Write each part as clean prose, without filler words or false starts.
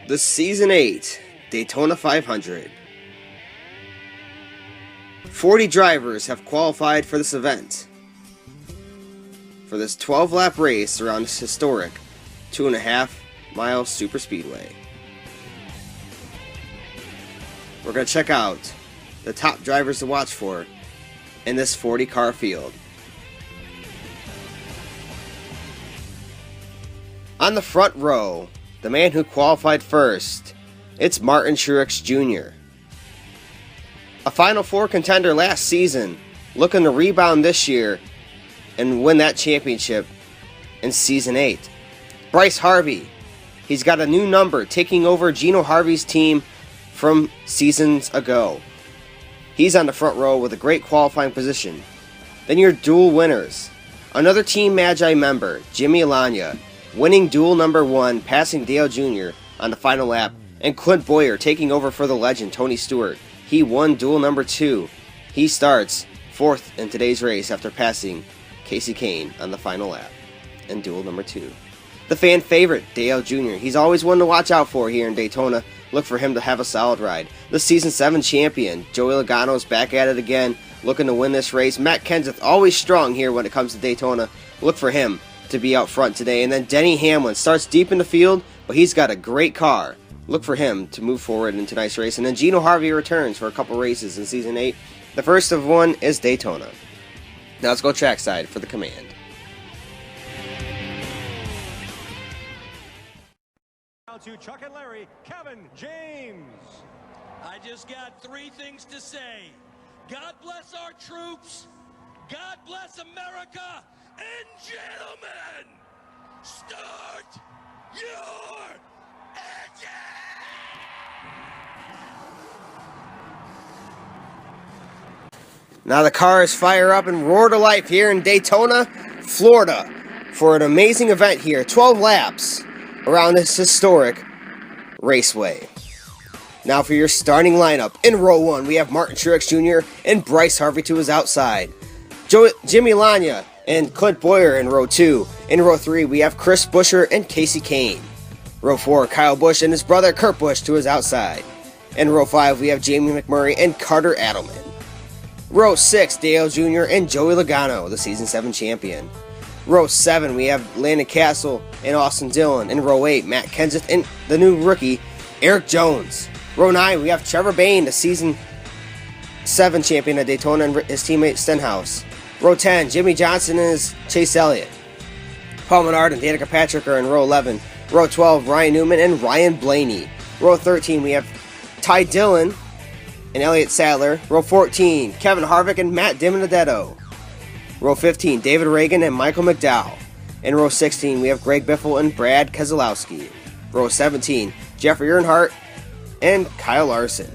The Season 8 Daytona 500. 40 drivers have qualified for this event. For this 12-lap race around this historic 2.5-mile superspeedway. We're going to check out the top drivers to watch for in this 40-car field. On the front row, the man who qualified first, it's Martin Truex Jr. A Final Four contender last season, looking to rebound this year and win that championship in Season 8. Bryce Harvey, he's got a new number, taking over Gino Harvey's team from seasons ago. He's on the front row with a great qualifying position. Then your dual winners. Another Team Magi member, Jimmy Alanya, winning duel number 1, passing Dale Jr. on the final lap, and Clint Bowyer taking over for the legend Tony Stewart. He won duel number 2. He starts 4th in today's race after passing Casey Kane on the final lap in duel number 2. The fan favorite, Dale Jr. He's always one to watch out for here in Daytona. Look for him to have a solid ride. The Season 7 champion, Joey Logano's back at it again, looking to win this race. Matt Kenseth, always strong here when it comes to Daytona. Look for him to be out front today. And then Denny Hamlin starts deep in the field, but he's got a great car. Look for him to move forward in tonight's race. And then Gino Harvey returns for a couple races in Season 8. The first of one is Daytona. Now let's go trackside for the command. Now to Chuck and Larry, Kevin James. I just got 3 things to say. God bless our troops. God bless America. And gentlemen, start your engine! Now the cars fire up and roar to life here in Daytona, Florida, for an amazing event here. 12 laps around this historic raceway. Now for your starting lineup. In row 1, we have Martin Truex Jr. and Bryce Harvey to his outside. Jimmy Lanya and Clint Bowyer in row 2. In row 3, we have Chris Buescher and Casey Kane. Row 4, Kyle Busch and his brother Kurt Busch to his outside. In row 5, we have Jamie McMurray and Carter Adelman. Row 6, Dale Jr. and Joey Logano, the Season 7 champion. Row 7, we have Landon Castle and Austin Dillon. In row 8, Matt Kenseth and the new rookie, Eric Jones. Row 9, we have Trevor Bayne, the Season 7 champion at Daytona, and his teammate Stenhouse. Row 10, Jimmy Johnson and his Chase Elliott. Paul Menard and Danica Patrick are in row 11. Row 12, Ryan Newman and Ryan Blaney. Row 13, we have Ty Dillon and Elliott Sadler. Row 14, Kevin Harvick and Matt DiBenedetto. Row 15, David Reagan and Michael McDowell. In row 16, we have Greg Biffle and Brad Keselowski. Row 17, Jeffrey Earnhardt and Kyle Larson.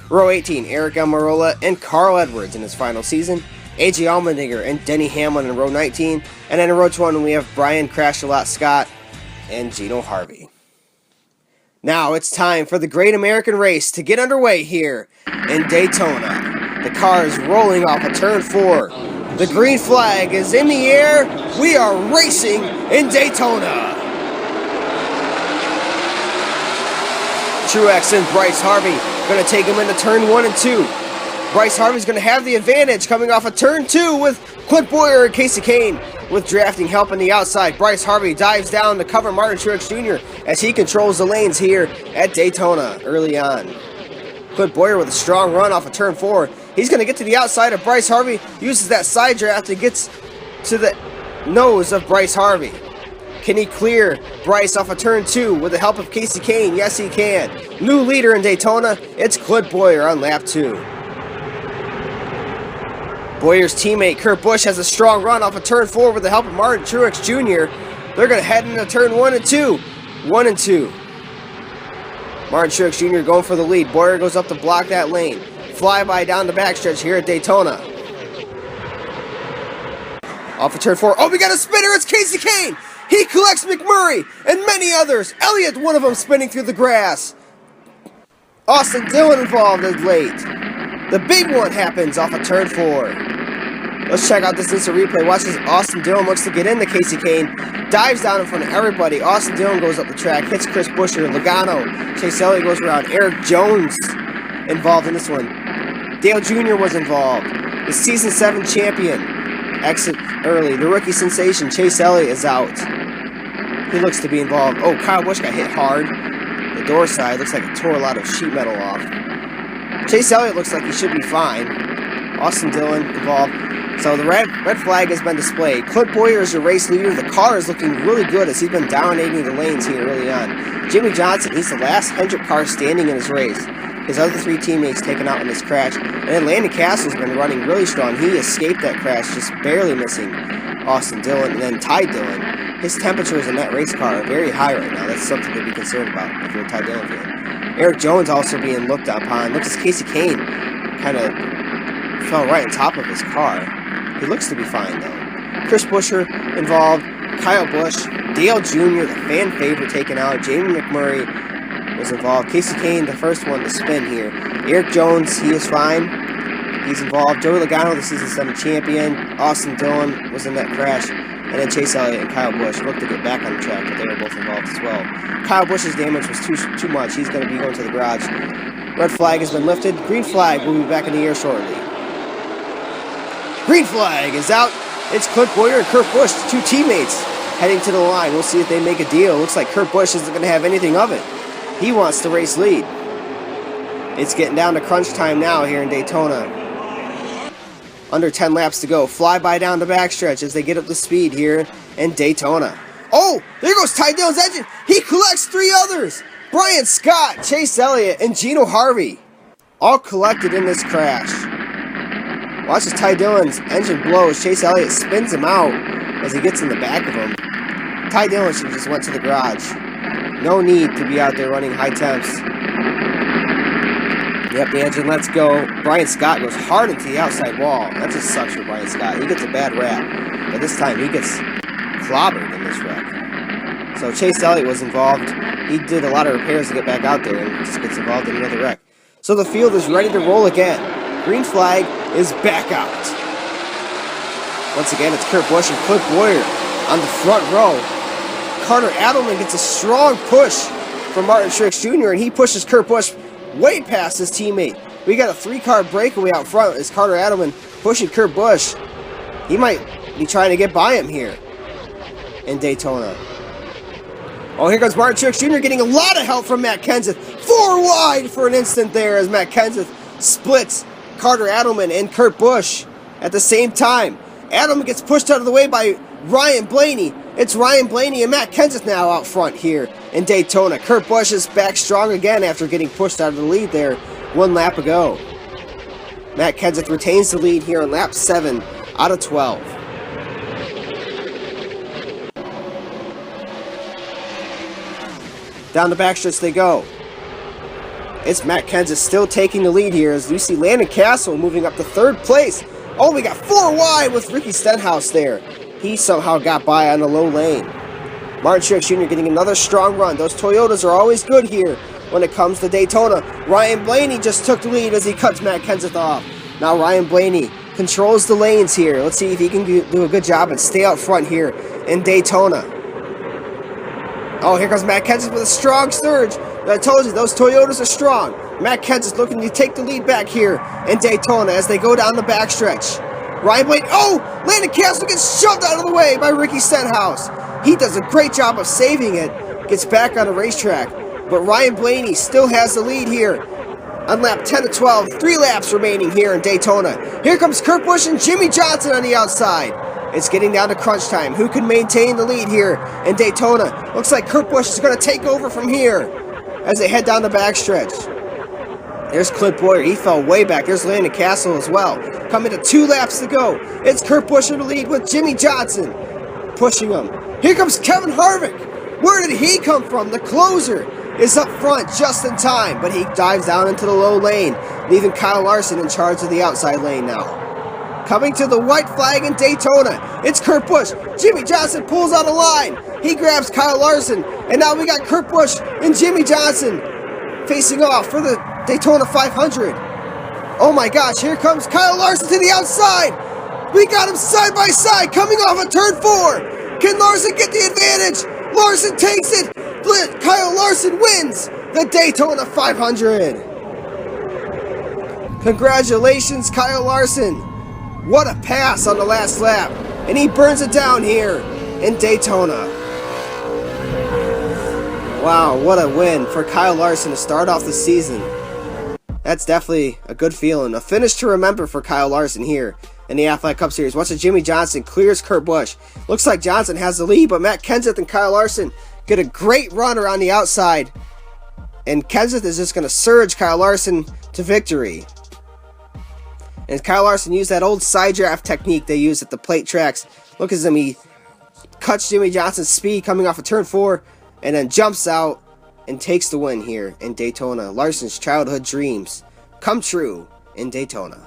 Row 18, Eric Almirola and Carl Edwards in his final season. AJ Allmendinger and Denny Hamlin in row 19. And then in row 20, we have Brian Crash-A-Lot Scott and Gino Harvey. Now it's time for the Great American Race to get underway here in Daytona. The car is rolling off of turn 4. The green flag is in the air. We are racing in Daytona. Truex and Bryce Harvey going to take him into turn 1 and 2. Bryce Harvey's going to have the advantage coming off of turn 2 with Clint Bowyer and Casey Kane with drafting help on the outside. Bryce Harvey dives down to cover Martin Truex Jr. as he controls the lanes here at Daytona early on. Clint Bowyer with a strong run off of turn 4. He's going to get to the outside of Bryce Harvey, uses that side draft and gets to the nose of Bryce Harvey. Can he clear Bryce off of turn 2 with the help of Casey Kane? Yes, he can. New leader in Daytona, it's Clint Bowyer on lap 2. Bowyer's teammate Kurt Busch has a strong run off of turn 4 with the help of Martin Truex Jr. They're going to head into turn 1 and 2. 1 and 2. Martin Truex Jr. going for the lead. Bowyer goes up to block that lane. Flyby down the backstretch here at Daytona. Off of turn 4. Oh, we got a spinner. It's Casey Kane. He collects McMurray and many others. Elliott, one of them spinning through the grass. Austin Dillon involved is late. The big one happens off of turn 4. Let's check out this instant replay. Watch this. Austin Dillon looks to get into Casey Kane. Dives down in front of everybody. Austin Dillon goes up the track. Hits Chris Buescher. Logano. Chase Elliott goes around. Eric Jones involved in this one. Dale Jr. was involved. The Season 7 champion. Exit early. The rookie sensation. Chase Elliott is out. He looks to be involved. Oh, Kyle Busch got hit hard. The door side looks like it tore a lot of sheet metal off. Chase Elliott looks like he should be fine. Austin Dillon involved. So the red flag has been displayed. Clint Bowyer is your race leader. The car is looking really good as he's been dominating the lanes here early on. Jimmy Johnson, he's the last Hendrick car standing in his race. His other 3 teammates taken out in this crash. And then Landon Castle's been running really strong. He escaped that crash, just barely missing Austin Dillon. And then Ty Dillon, his temperatures in that race car are very high right now. That's something to be concerned about if you're a Ty Dillon fan. Eric Jones also being looked upon. Look at Casey Kane kind of fell right on top of his car. He looks to be fine, though. Chris Buescher involved. Kyle Busch. Dale Jr., the fan favorite, taken out. Jamie McMurray was involved. Casey Kane, the first one to spin here. Eric Jones, he is fine. He's involved. Joey Logano, the Season 7 champion. Austin Dillon was in that crash. And then Chase Elliott and Kyle Busch looked to get back on the track, but they were both involved as well. Kyle Busch's damage was too much. He's going to be going to the garage. Red flag has been lifted. Green flag will be back in the air shortly. Green flag is out. It's Clint Bowyer and Kurt Busch, 2 teammates, heading to the line. We'll see if they make a deal. Looks like Kurt Busch isn't going to have anything of it. He wants the race lead. It's getting down to crunch time now here in Daytona. Under 10 laps to go. Flyby down the backstretch as they get up to speed here in Daytona. Oh, there goes Ty Dillon's engine. He collects 3 others. Brian Scott, Chase Elliott, and Gino Harvey all collected in this crash. Watch as Ty Dillon's engine blows. Chase Elliott spins him out as he gets in the back of him. Ty Dillon should have just went to the garage. No need to be out there running high temps. Yep, the engine lets go. Brian Scott goes hard into the outside wall. That just sucks for Brian Scott. He gets a bad rap. But this time he gets clobbered in this wreck. So Chase Elliott was involved. He did a lot of repairs to get back out there and just gets involved in another wreck. So the field is ready to roll again. Green flag is back out. Once again, it's Kurt Busch and Clint Bowyer on the front row. Carter Adelman gets a strong push from Martin Truex Jr., and he pushes Kurt Busch way past his teammate. We got a 3-car breakaway out front as Carter Adelman pushing Kurt Busch. He might be trying to get by him here in Daytona. Oh, here comes Martin Truex Jr. getting a lot of help from Matt Kenseth. 4 wide for an instant there as Matt Kenseth splits Carter Adelman and Kurt Busch at the same time. Adelman gets pushed out of the way by Ryan Blaney. It's Ryan Blaney and Matt Kenseth now out front here in Daytona. Kurt Busch is back strong again after getting pushed out of the lead there 1 lap ago. Matt Kenseth retains the lead here on lap 7 out of 12. Down the backstretch they go. It's Matt Kenseth still taking the lead here as you see Landon Castle moving up to 3rd place. Oh, we got 4 wide with Ricky Stenhouse there. He somehow got by on the low lane. Martin Truex Jr. getting another strong run. Those Toyotas are always good here when it comes to Daytona. Ryan Blaney just took the lead as he cuts Matt Kenseth off. Now Ryan Blaney controls the lanes here. Let's see if he can do a good job and stay out front here in Daytona. Oh, here comes Matt Kenseth with a strong surge. I told you, those Toyotas are strong. Matt Kenseth looking to take the lead back here in Daytona as they go down the backstretch. Ryan Blaney, oh! Landon Castle gets shoved out of the way by Ricky Stenhouse. He does a great job of saving it. Gets back on the racetrack. But Ryan Blaney still has the lead here on lap 10 to 12. 3 laps remaining here in Daytona. Here comes Kurt Busch and Jimmy Johnson on the outside. It's getting down to crunch time. Who can maintain the lead here in Daytona? Looks like Kurt Busch is going to take over from here as they head down the backstretch. There's Clint Bowyer. He fell way back. There's Landon Castle as well. Coming to 2 laps to go. It's Kurt Busch in the lead with Jimmy Johnson pushing him. Here comes Kevin Harvick. Where did he come from? The closer is up front just in time, but he dives down into the low lane, leaving Kyle Larson in charge of the outside lane now. Coming to the white flag in Daytona, it's Kurt Busch. Jimmy Johnson pulls on the line. He grabs Kyle Larson, and now we got Kurt Busch and Jimmy Johnson facing off for the Daytona 500. Oh my gosh, here comes Kyle Larson to the outside. We got them side by side coming off of turn 4. Can Larson get the advantage? Larson takes it. Kyle Larson wins the Daytona 500. Congratulations, Kyle Larson. What a pass on the last lap. And he burns it down here in Daytona. Wow, what a win for Kyle Larson to start off the season. That's definitely a good feeling. A finish to remember for Kyle Larson here in the Athletic Cup Series. Once Jimmy Johnson clears Kurt Busch. Looks like Johnson has the lead, but Matt Kenseth and Kyle Larson get a great run around the outside. And Kenseth is just going to surge Kyle Larson to victory. And Kyle Larson used that old side draft technique they used at the plate tracks. Look at him, he cuts Jimmy Johnson's speed coming off of turn 4 and then jumps out and takes the win here in Daytona. Larson's childhood dreams come true in Daytona.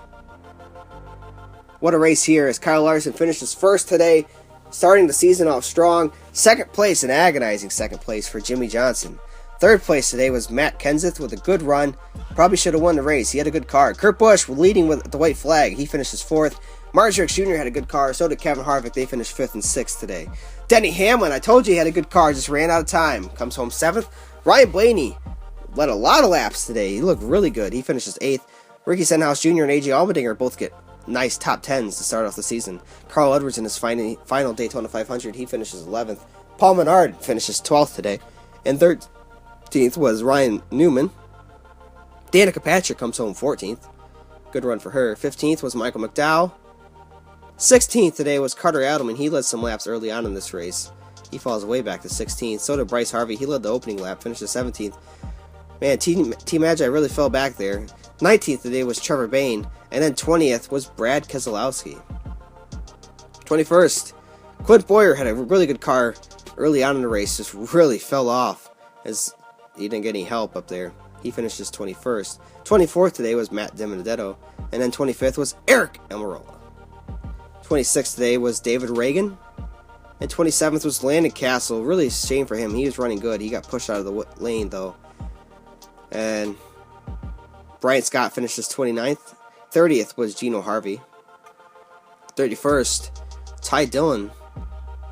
What a race here as Kyle Larson finishes first today, starting the season off strong. Second place, an agonizing second place for Jimmy Johnson. Third place today was Matt Kenseth with a good run. Probably should have won the race. He had a good car. Kurt Busch leading with the white flag. He finishes 4th. Martin Truex Jr. had a good car. So did Kevin Harvick. They finished 5th and 6th today. Denny Hamlin, I told you he had a good car. Just ran out of time. Comes home 7th. Ryan Blaney led a lot of laps today. He looked really good. He finishes 8th. Ricky Stenhouse Jr. and AJ Allmendinger both get nice top 10s to start off the season. Carl Edwards in his final Daytona 500. He finishes 11th. Paul Menard finishes 12th today. And 13th was Ryan Newman. Danica Patrick comes home 14th. Good run for her. 15th was Michael McDowell. 16th today was Carter Adelman. He led some laps early on in this race. He falls way back to 16th. So did Bryce Harvey. He led the opening lap, finishes 17th. Man, Team Magi really fell back there. 19th today was Trevor Bayne. And then 20th was Brad Keselowski. 21st, Clint Boyer had a really good car early on in the race. Just really fell off as he didn't get any help up there. He finishes 21st. 24th today was Matt DiBenedetto. And then 25th was Eric Almirola. 26th today was David Reagan. And 27th was Landon Castle. Really a shame for him. He was running good. He got pushed out of the lane, though. And Brian Scott finishes 29th. 30th was Gino Harvey. 31st, Ty Dillon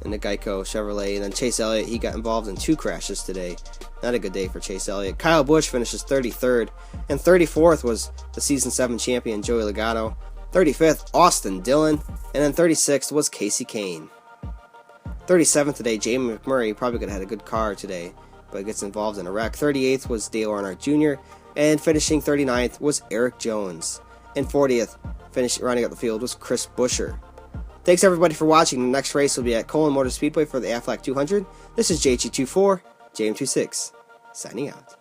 in the Geico Chevrolet. And then Chase Elliott, he got involved in 2 crashes today. Not a good day for Chase Elliott. Kyle Busch finishes 33rd. And 34th was the Season 7 champion, Joey Logano. 35th, Austin Dillon. And then 36th was Casey Kane. 37th today, Jamie McMurray. Probably could have had a good car today, but gets involved in a wreck. 38th was Dale Earnhardt Jr. And finishing 39th was Eric Jones. And 40th, rounding out the field, was Chris Buescher. Thanks everybody for watching. The next race will be at Colin Motor Speedway for the Aflac 200. This is JG24, JM26, signing out.